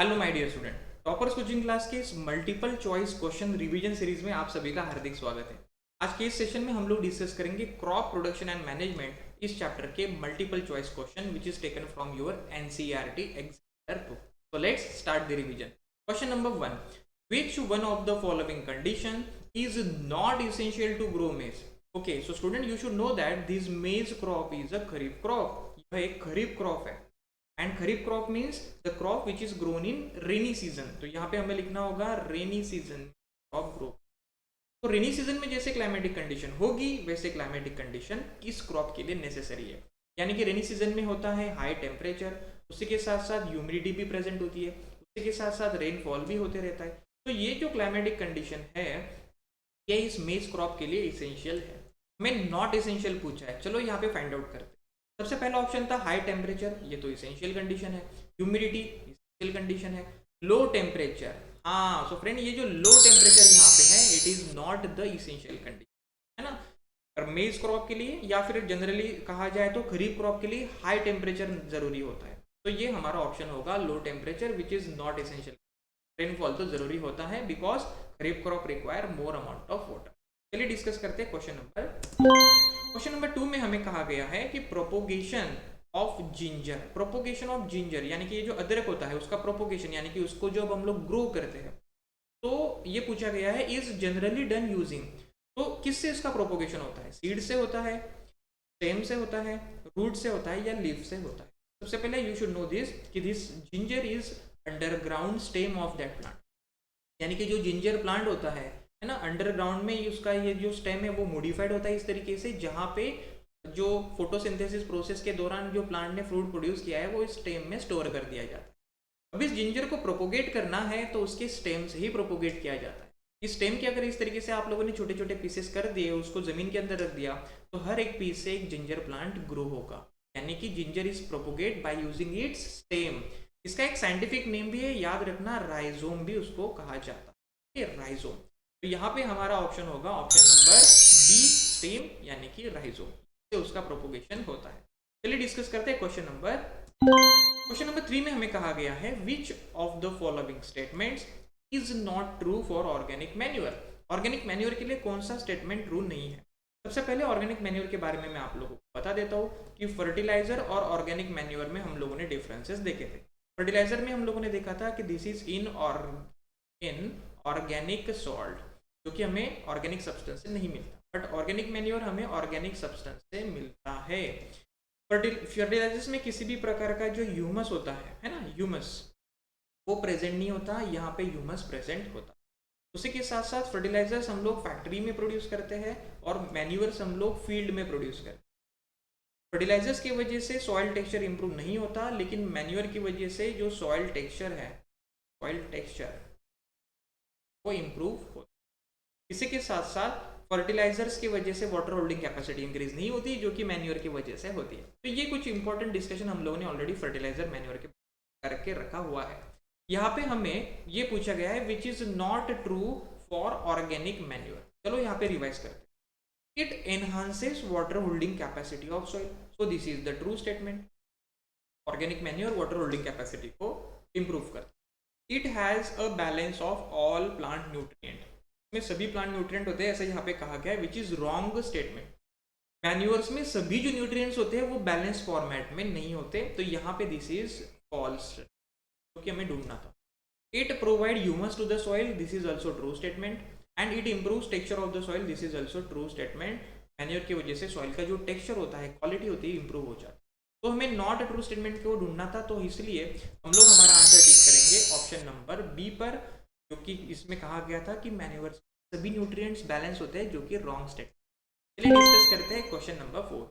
Hello my dear student, toppers coaching class के इस multiple choice question revision series में आप सभी का हार्दिक स्वागत है। आज के इस सेशन में हम लोग डिस्कस करेंगे क्रॉप प्रोडक्शन एंड मैनेजमेंट इस चैप्टर के multiple choice question which is taken from your NCERT examiner book. So let's start the revision. Question number 1, which one of the following condition is not essential to grow maize? Okay, so student you should know that this maize crop is a kharif crop। यह एक खरीफ crop है and kharif crop means the crop which is grown in rainy season. तो यहाँ पे हमें लिखना होगा rainy season crop grow. तो रेनी सीजन में जैसे क्लाइमेटिक कंडीशन होगी वैसे क्लाइमेटिक कंडीशन इस क्रॉप के लिए नेसेसरी है। यानी कि रेनी सीजन में होता है हाई टेम्परेचर, उसी के साथ साथ ह्यूमिडिटी भी प्रेजेंट होती है, उसी के साथ साथ रेनफॉल भी होते रहता है। तो ये जो क्लाइमेटिक कंडीशन है ये इस मेज क्रॉप के लिए इसेंशियल है। हमें नॉट इसेंशियल पूछा है, चलो यहाँ पे फाइंड आउट करते हैं। सबसे पहला ऑप्शन था हाई टेम्परेचर, ये तो इसेंशियल कंडीशन है। ह्यूमिडिटी इसेंशियल कंडीशन है। लो टेम्परेचर, हाँ सो फ्रेंड ये जो लो टेम्परेचर यहाँ पे है it is not the essential condition, है ना। और मेज क्रॉप के लिए या फिर जनरली कहा जाए तो खरीफ क्रॉप के लिए हाई टेम्परेचर जरूरी होता है। तो ये हमारा ऑप्शन होगा low temperature which is not essential. Rainfall तो जरूरी होता है because kharif crop require more amount of water. चलिए डिस्कस करते हैं क्वेश्चन नंबर 2 में हमें कहा गया है कि propagation of ginger, propagation of ginger यानी कि ये जो अदरक होता है उसका प्रोपोगेशन यानी कि उसको जब हम लोग ग्रो करते हैं तो ये पूछा गया है इज जनरली डन यूजिंग। तो किससे इसका प्रोपोगेशन होता है? सीड से होता है, स्टेम से होता है, रूट से होता है या लीफ से होता है? सबसे पहले यू शुड नो दिस कि this ginger is underground stem of that plant. यानी कि जो जिंजर प्लांट होता है ना, अंडरग्राउंड में उसका ये जो स्टेम है वो मॉडिफाइड होता है इस तरीके से जहाँ पे जो फोटोसिंथेसिस प्रोसेस के दौरान जो प्लांट ने फ्रूट प्रोड्यूस किया है वो इस स्टेम में स्टोर कर दिया जाता है। अब इस जिंजर को प्रोपोगेट करना है तो उसके स्टेम से ही प्रोपोगेट किया जाता है। इस स्टेम के अगर इस तरीके से आप लोगों ने छोटे छोटे पीसेस कर दिए, उसको जमीन के अंदर रख दिया तो हर एक पीस से एक जिंजर प्लांट ग्रो होगा। यानी कि ginger is propagate by using its stem. इसका एक साइंटिफिक नेम भी है, याद रखना, राइजोम भी उसको कहा जाता है, राइजोम। तो यहाँ पे हमारा ऑप्शन होगा ऑप्शन नंबर बी, स्टेम यानी कि राइजोम से उसका प्रोपोगेशन होता है। चलिए डिस्कस करते हैं क्वेश्चन नंबर 3 में हमें कहा गया है विच of the following statements is not true for organic manure. Organic manure के लिए कौन सा स्टेटमेंट ट्रू नहीं है? सबसे पहले ऑर्गेनिक मैन्योर के बारे में मैं आप लोगों को बता देता हूँ कि फर्टिलाइजर और ऑर्गेनिक मैन्योर में हम लोगों ने डिफरेंसेस देखे थे। फर्टिलाइजर में हम लोगों ने देखा था कि this is in organic salt जो कि हमें ऑर्गेनिक सब्सटेंस से नहीं मिलता, बट ऑर्गेनिक मैन्योर हमें ऑर्गेनिक सब्सटेंस से मिलता है। फर्टिलाइजर्स में किसी भी प्रकार का जो ह्यूमस होता है ना, ह्यूमस वो प्रेजेंट नहीं होता, यहाँ पे ह्यूमस प्रेजेंट होता है। उसी के साथ साथ फर्टिलाइजर्स हम लोग फैक्ट्री में प्रोड्यूस करते हैं और मैन्योर्स हम लोग फील्ड में प्रोड्यूस करते हैं। फर्टिलाइजर्स की वजह से सॉइल टेक्सचर इंप्रूव नहीं होता, लेकिन मैन्योर की वजह से जो सॉइल टेक्सचर है, सॉइल टेक्सचर वो इंप्रूव होता है। इसी के साथ साथ फर्टिलाइजर्स की वजह से वाटर होल्डिंग कैपेसिटी इंक्रीज नहीं होती जो कि मैन्योर की वजह से होती है। तो ये कुछ इंपॉर्टेंट डिस्कशन हम लोगों ने ऑलरेडी फर्टिलाइजर मैन्योर के करके रखा हुआ है। यहाँ पे हमें ये पूछा गया है which is not true for organic manure. चलो यहाँ पे रिवाइज करते हैं। It enhances water holding capacity of soil, so this is the true statement. Organic manure water holding capacity को इंप्रूव करता है। It has a balance of all plant nutrient, में सभी प्लांट न्यूट्रिएंट होते हैं ऐसा यहाँ पे कहा गया है, which is wrong statement. Manures में सभी जो न्यूट्रिएंट्स होते हैं वो बैलेंस फॉर्मेट में नहीं होते, तो यहाँ पे दिस इज फॉल्स जो कि हमें ढूंढना था। It provide humus to the soil, this is also true statement. And it improve texture of the soil, this is also true statement. Manure की वजह से सॉइल का जो टेक्सचर होता है, क्वालिटी होती है, इंप्रूव हो जाती है। तो हमें नॉट ट्रू स्टेटमेंट को ढूंढना था, तो इसलिए हम लोग हमारा आंसर टिक करेंगे ऑप्शन नंबर बी पर, क्योंकि इसमें कहा गया था कि मैन्योर्स सभी न्यूट्रिएंट्स बैलेंस होते हैं जो कि रॉन्ग स्टेट। चलिए डिस्कस करते हैं क्वेश्चन नंबर 4।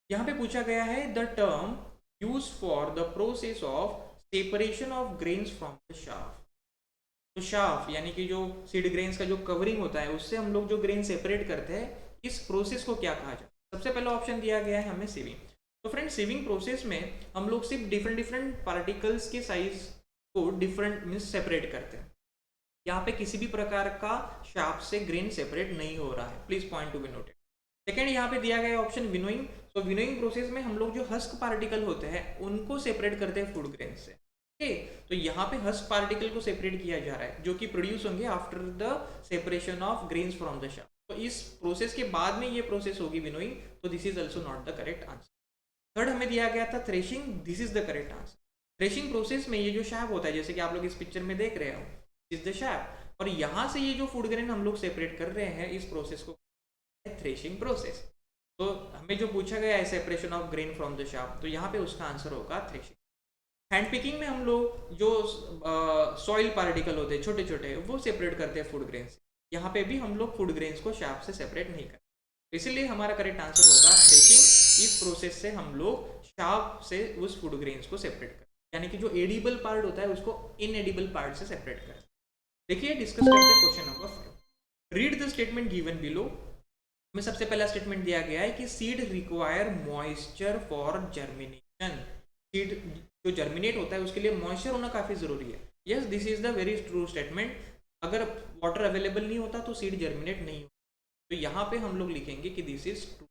यहाँ पे पूछा गया है the term use for the process of separation of grains from the shaft. तो शाफ यानी कि जो सीड ग्रेन्स का जो कवरिंग होता है उससे हम लोग जो ग्रेन सेपरेट करते हैं, इस प्रोसेस को क्या कहा जाता है? सबसे पहला ऑप्शन दिया गया है हमें सीविंग। तो फ्रेंड सीविंग प्रोसेस में हम लोग सिर्फ डिफरेंट पार्टिकल्स के साइज को डिफरेंट मीन्स सेपरेट करते हैं। यहाँ पे किसी भी प्रकार का शार्प से ग्रेन सेपरेट नहीं हो रहा है, please point to be noted. Second यहाँ पे दिया गया ऑप्शन विनोइंग। तो विनोइंग प्रोसेस में हम लोग जो हस्क पार्टिकल होते हैं उनको सेपरेट करते हैं फूड ग्रेन से। ओके, तो यहाँ पे हस्क पार्टिकल को सेपरेट किया जा रहा है जो कि प्रोड्यूस होंगे after the separation of grains from the shaft. तो इस प्रोसेस के बाद में ये प्रोसेस होगी विनोइंग, तो this is also not the correct answer. Third हमें दिया गया था threshing, this is the correct answer. Threshing process में ये जो शैप होता है जैसे कि आप लोग इस पिक्चर में देख रहे हो, इज द शैप, और यहाँ से ये जो फूड ग्रेन हम लोग सेपरेट कर रहे हैं इस प्रोसेस को थ्रेशिंग प्रोसेस। तो हमें जो पूछा गया है separation of grain from the shaft, तो यहाँ पे उसका आंसर होगा थ्रेशिंग। हैंड पिकिंग में हम लोग जो सॉइल पार्टिकल होते हैं छोटे छोटे वो सेपरेट करते हैं फूड ग्रेन से, यहाँ पे भी हम लोग फूड ग्रेन्स को शाफ्ट से सेपरेट नहीं करते, इसलिए हमारा करेक्ट आंसर होगा थ्रेशिंग। इस प्रोसेस से हम लोग शाफ्ट से उस फूड ग्रेन्स को सेपरेट करते हैं, यानी कि जो एडिबल पार्ट होता है उसको इनएडिबल पार्ट से सेपरेट करते हैं। देखिए डिस्कस करते हैं question number 5। Read the statement given below. में सबसे पहला स्टेटमेंट दिया गया है कि seed require moisture for germination. Seed जो जर्मिनेट होता है उसके लिए मॉइस्चर होना काफी जरूरी है। Yes, this is the very true statement. अगर वाटर अवेलेबल नहीं होता तो सीड जर्मिनेट नहीं होता, तो यहाँ पे हम लोग लिखेंगे कि this is true.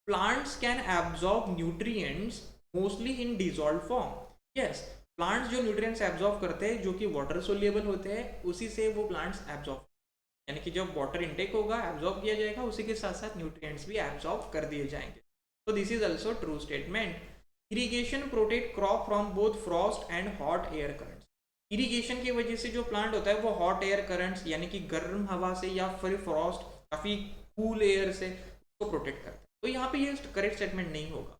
Plants can absorb nutrients mostly in dissolve form. Yes, plants जो न्यूट्रिएंट्स एब्जॉर्ब करते हैं जो कि वाटर सोल्युबल होते हैं उसी से वो प्लांट्स एब्जॉर्ब, यानी कि जब वाटर इनटेक होगा एब्जॉर्ब किया जाएगा, उसी के साथ साथ न्यूट्रिएंट्स भी एब्जॉर्ब कर दिए जाएंगे। तो this is also true statement. Irrigation protect crop from both Frost and hot air currents. Irrigation की वजह से जो प्लांट होता है वो हॉट एयर करंट्स यानी कि गर्म हवा से या फिर फ्रॉस्ट काफी कूल एयर से उसको प्रोटेक्ट करता है, तो यहाँ पे ये करेक्ट स्टेटमेंट नहीं होगा।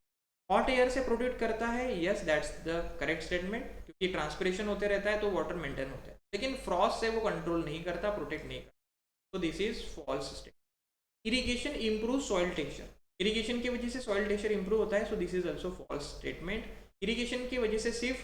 हॉट एयर से प्रोटेक्ट करता है, yes that's the correct statement, क्योंकि ट्रांसपिरेशन होते रहता है तो वाटर मेंटेन होता है, लेकिन फ्रॉस्ट से वो कंट्रोल नहीं करता, प्रोटेक्ट नहीं करता, तो this is false statement. Irrigation improve soil texture. Irrigation की वजह से सॉइल टेक्सचर इंप्रूव होता है, so this is also false statement. Irrigation की वजह से सिर्फ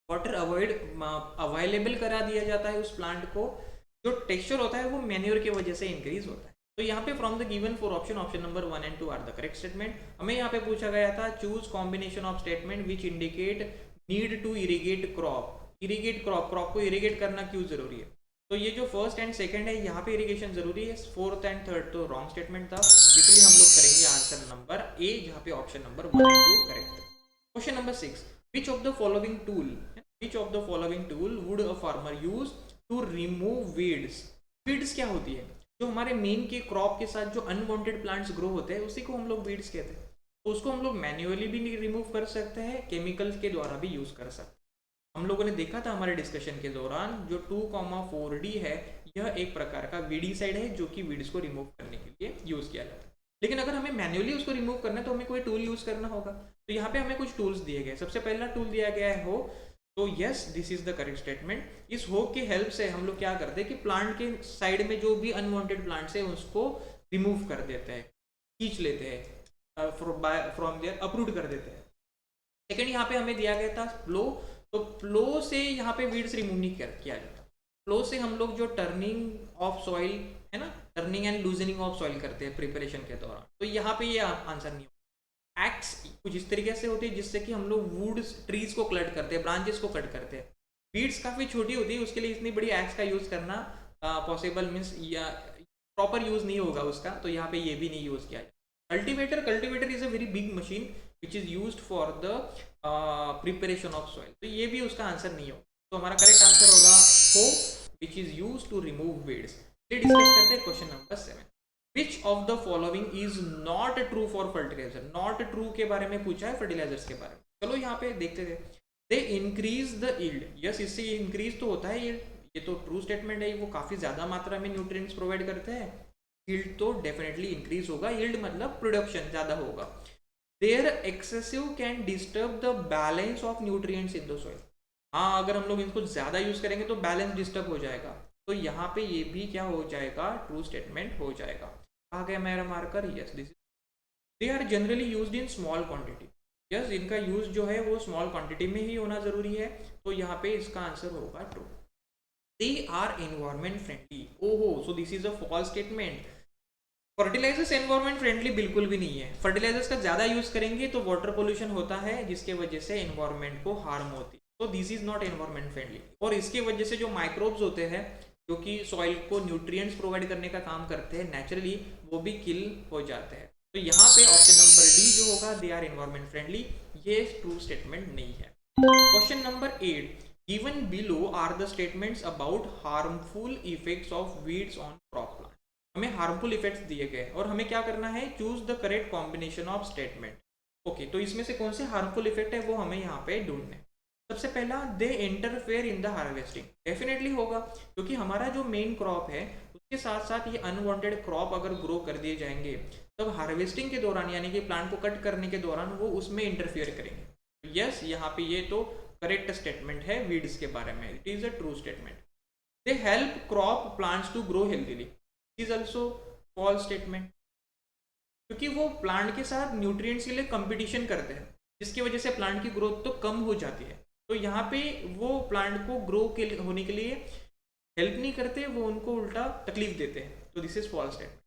वाटर अवेलेबल करा दिया जाता है उस प्लांट को, जो टेक्सचर होता है वो मैन्योर की वजह से इंक्रीज होता है। तो यहाँ पे from the given four option number 1 and 2 are the correct statement. हमें यहाँ पे पूछा गया था choose combination of statement which indicate need to irrigate crop. Irrigate crop, crop को इरिगेट करना क्यों जरूरी है, तो ये जो फर्स्ट एंड सेकंड है यहाँ पे इरिगेशन जरूरी है, फोर्थ एंड थर्ड तो रॉन्ग स्टेटमेंट था, इसलिए हम लोग करेंगे आंसर नंबर ए जहाँ पे ऑप्शन नंबर 1 and 2 करेक्ट है। Question number 6, which of the following tool would a farmer use to remove weeds. Weeds क्या होती है, जो हमारे मेन के क्रॉप के साथ जो अनवांटेड प्लांट्स ग्रो होते हैं उसी को हम लोग वीड्स कहते हैं। तो उसको हम लोग मैन्युअली भी रिमूव कर सकते हैं, केमिकल्स के द्वारा भी यूज कर सकते हैं। हम लोगों ने देखा था हमारे डिस्कशन के दौरान जो 2,4D है यह एक प्रकार का वीडीसाइड है जो कि वीड्स को रिमूव करने के लिए यूज किया जाता है, लेकिन अगर हमें मैन्युअली उसको रिमूव करना है तो हमें कोई टूल यूज करना होगा। तो यहाँ पे हमें कुछ टूल्स दिए गए, सबसे पहला टूल दिया गया है हो, तो yes this is the correct statement. इस होक की हेल्प से हम लोग क्या करते हैं कि प्लांट के साइड में जो भी अनवांटेड प्लांट्स है उसको रिमूव कर देते हैं, खींच लेते हैं, फ्रॉम देयर अपरूट कर देते हैं। सेकंड यहाँ पे हमें दिया गया था प्लो, तो प्लो से यहाँ पे वीड्स रिमूव नहीं किया जाता। प्लो से हम लोग जो टर्निंग ऑफ सॉइल है ना, turning and loosening of soil करते हैं प्रिपरेशन के दौरान, तो यहाँ पे ये आंसर नहीं होगा। एक्स कुछ इस तरीके से होती है जिससे कि हम लोग वुड ट्रीज को कट करते हैं, ब्रांचेस को कट करते हैं। वीड्स काफी छोटी होती है, उसके लिए इतनी बड़ी एक्स का यूज करना पॉसिबल मीन्स या प्रॉपर यूज नहीं होगा उसका, तो यहाँ पे ये भी नहीं यूज किया जाए। Cultivator is a very big machine which is used for the preparation of soil, तो ये भी उसका आंसर नहीं होगा। तो हमारा करेक्ट आंसर होगा हो which is used to remove weeds. ये डिस्कस करते हैं question number 7। Which of the following is not true for fertiliser. Not true के बारे में पूछा है, फर्टिलाइजर्स के बारे में। चलो यहाँ पे देखते थे, they increase the yield. Yes, इससे इंक्रीज तो होता है, ये तो ट्रू स्टेटमेंट है, वो काफी ज्यादा मात्रा में न्यूट्रिएंट्स प्रोवाइड करते हैं, यील्ड तो डेफिनेटली इंक्रीज होगा, यील्ड मतलब प्रोडक्शन ज्यादा होगा। There excessive can disturb the balance of nutrients in the soil. हाँ, अगर हम लोग इनको ज्यादा यूज करेंगे तो बैलेंस डिस्टर्ब हो जाएगा, तो यहाँ पे ये भी क्या हो जाएगा, ट्रू स्टेटमेंट हो जाएगा। आ गया मेरा marker, yes this is. They are generally used in small quantity. Yes, इनका यूज जो है वो स्मॉल क्वांटिटी में ही होना जरूरी है, तो यहाँ पे इसका आंसर होगा true. They are environment friendly. ओहो, so this is a false statement. Fertilizers environment friendly बिल्कुल भी नहीं है। फर्टिलाइजर्स का ज्यादा यूज करेंगे तो वाटर पोल्यूशन होता है, जिसके वजह से एनवायरमेंट को हार्म होती है, तो this is not environment friendly. और इसके वजह से जो माइक्रोब्स होते हैं जो कि सॉइल को न्यूट्रिएंट्स प्रोवाइड करने का काम करते हैं नेचुरली, वो भी किल हो जाते हैं। तो यहाँ पे ऑप्शन नंबर डी जो होगा, दे आर एनवायरमेंट फ्रेंडली, ये ट्रू स्टेटमेंट नहीं है। Question number 8, given below are the statements about harmful effects of weeds on crop plant. हमें हार्मफुल इफेक्ट्स दिए गए और हमें क्या करना है, choose the correct combination of statement. Okay, तो इसमें से कौन से हार्मफुल इफेक्ट है वो हमें यहाँ पे ढूंढने। सबसे पहला, they interfere in the harvesting. Definitely होगा, क्योंकि हमारा जो मेन क्रॉप है उसके साथ साथ ये अनवांटेड क्रॉप अगर ग्रो कर दिए जाएंगे तब हार्वेस्टिंग के दौरान यानी कि प्लांट को कट करने के दौरान वो उसमें इंटरफियर करेंगे। यस, यहाँ पे ये तो करेक्ट स्टेटमेंट है वीड्स के बारे में, it is a true statement. They help crop plants to grow healthily, it is also false statement, क्योंकि वो प्लांट के साथ न्यूट्रिएंट्स के लिए कंपटीशन करते हैं जिसकी वजह से प्लांट की ग्रोथ तो कम हो जाती है। तो यहाँ पे वो प्लांट को ग्रो के होने के लिए हेल्प नहीं करते, वो उनको उल्टा तकलीफ देते हैं। तो this is false statement.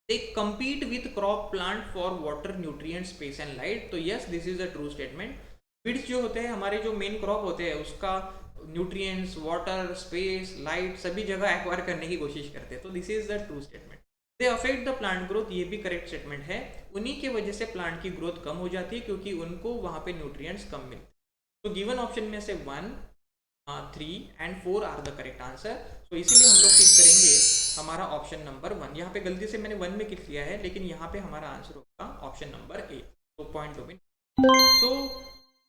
They compete with crop plant for water, nutrient, space and light। तो yes, this is a true statement. Feeds जो होते हैं हमारे जो मेन क्रॉप होते हैं उसका न्यूट्रिएंट्स, वाटर, स्पेस, लाइट सभी जगह एक्वायर करने की कोशिश करते हैं। तो this is the true statement. They affect the plant growth, ये भी करेक्ट स्टेटमेंट है। उन्हीं की वजह से प्लांट की ग्रोथ कम हो जाती है क्योंकि उनको वहां पे न्यूट्रिएंट्स कम मिलते हैं। तो गिवन ऑप्शन में से 1, 3 and 4 are the correct answer. तो इसीलिए हम लोग टिक करेंगे हमारा ऑप्शन नंबर 1। यहाँ पे गलती से मैंने 1 में क्लिक किया है, लेकिन यहाँ पे हमारा आंसर होगा ऑप्शन नंबर ए। तो पॉइंट डोमिन। So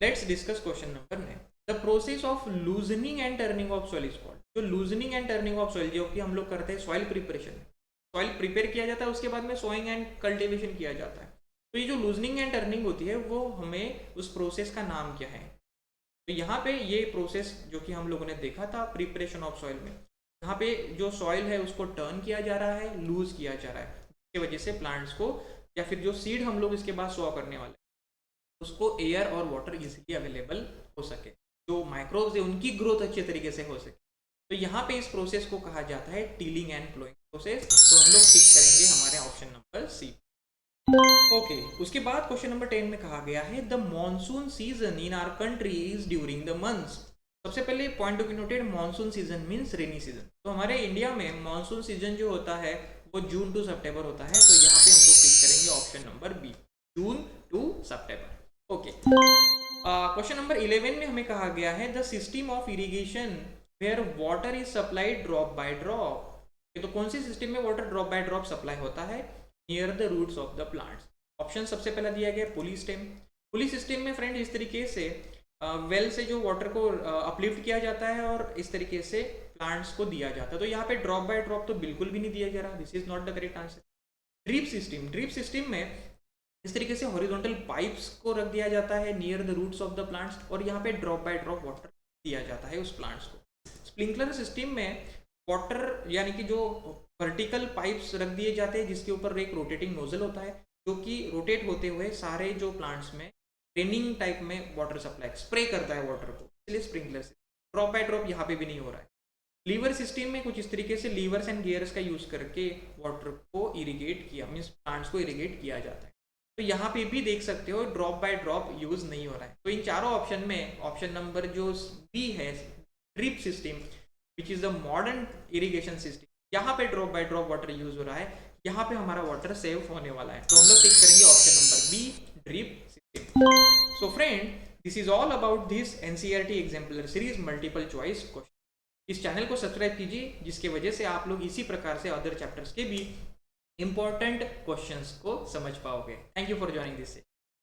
let's discuss question number 9। The process of loosening and turning of soil is called. जो loosening and turning of soil जो कि हम लोग करते हैं सॉइल प्रिपरेशन, सॉइल प्रिपेयर किया जाता है उसके बाद में सोइंग एंड कल्टिवेशन किया जाता है। तो ये जो लूजनिंग एंड टर्निंग होती है वो हमें उस प्रोसेस का नाम क्या है। तो यहाँ पे ये प्रोसेस जो कि हम लोगों ने देखा था प्रिपरेशन ऑफ सॉइल में, यहाँ पे जो सॉइल है उसको टर्न किया जा रहा है, लूज किया जा रहा है, जिसकी वजह से प्लांट्स को या फिर जो सीड हम लोग इसके बाद सॉ करने वाले उसको एयर और वाटर इजीली अवेलेबल हो सके, जो माइक्रोब्स है उनकी ग्रोथ अच्छे तरीके से हो सके। तो यहाँ पे इस प्रोसेस को कहा जाता है टीलिंग एंड प्लोइंग प्रोसेस। तो हम लोग टिक करेंगे हमारे ऑप्शन नंबर सी। ओके, उसके बाद क्वेश्चन नंबर 10 में कहा गया है the monsoon season in our country is during the months. सबसे पहले point to be noted, monsoon season means rainy season. तो हमारे इंडिया में मॉनसून सीजन जो होता है वो जून टू सितंबर होता है। तो यहाँ पे हम लोग टिक करेंगे option number B, June to September. Okay, question number 11 में हमें कहा गया है the system of irrigation where water is supplied drop by drop. तो कौन सी सिस्टम में water drop by drop supply होता है, near the roots of the plants. Option सबसे पहला दिया गया पुली सिस्टम। पुली सिस्टम में फ्रेंड इस तरीके से वेल से जो वाटर को अपलिफ्ट किया जाता है और इस तरीके से प्लांट्स को दिया जाता है। तो यहाँ पे ड्रॉप बाय ड्रॉप तो बिल्कुल भी नहीं दिया जा रहा, this is not the correct answer. Drip system, drip system में इस तरीके से हॉरिजॉन्टल पाइप्स को रख दिया जाता है near the roots of the plants और यहाँ पे ड्रॉप बाय ड्रॉप वाटर दिया जाता है उस प्लांट्स को। स्प्रिंकलर सिस्टम में वाटर यानी कि जो वर्टिकल पाइप्स रख दिए जाते हैं जिसके ऊपर एक रोटेटिंग नोजल होता है जो कि रोटेट होते हुए सारे जो प्लांट्स में ट्रेनिंग टाइप में वाटर सप्लाई स्प्रे करता है वाटर को, इसलिए स्प्रिंकलर से। ड्रॉप बाय ड्रॉप यहाँ पे भी नहीं हो रहा है। लीवर सिस्टम में कुछ इस तरीके से लीवर्स एंड गियर्स का यूज करके वाटर को इरिगेट किया, मीन्स प्लांट्स को इरिगेट किया जाता है। तो यहाँ पे भी देख सकते हो ड्रॉप बाय ड्रॉप यूज नहीं हो रहा है। तो इन चारों ऑप्शन में ऑप्शन नंबर जो बी है, drip system which is the modern irrigation system, यहाँ पे drop by drop water use हो रहा है, यहाँ पे हमारा वाटर सेव होने वाला है। तो हम लोग टिक करेंगे option number B, drip system. So friend, this is all about this NCERT exemplar series multiple choice question. इस चैनल को सब्सक्राइब कीजिए जिसकी वजह से आप लोग इसी प्रकार से अदर चैप्टर्स के भी इंपॉर्टेंट क्वेश्चंस को समझ पाओगे। Thank you for joining this.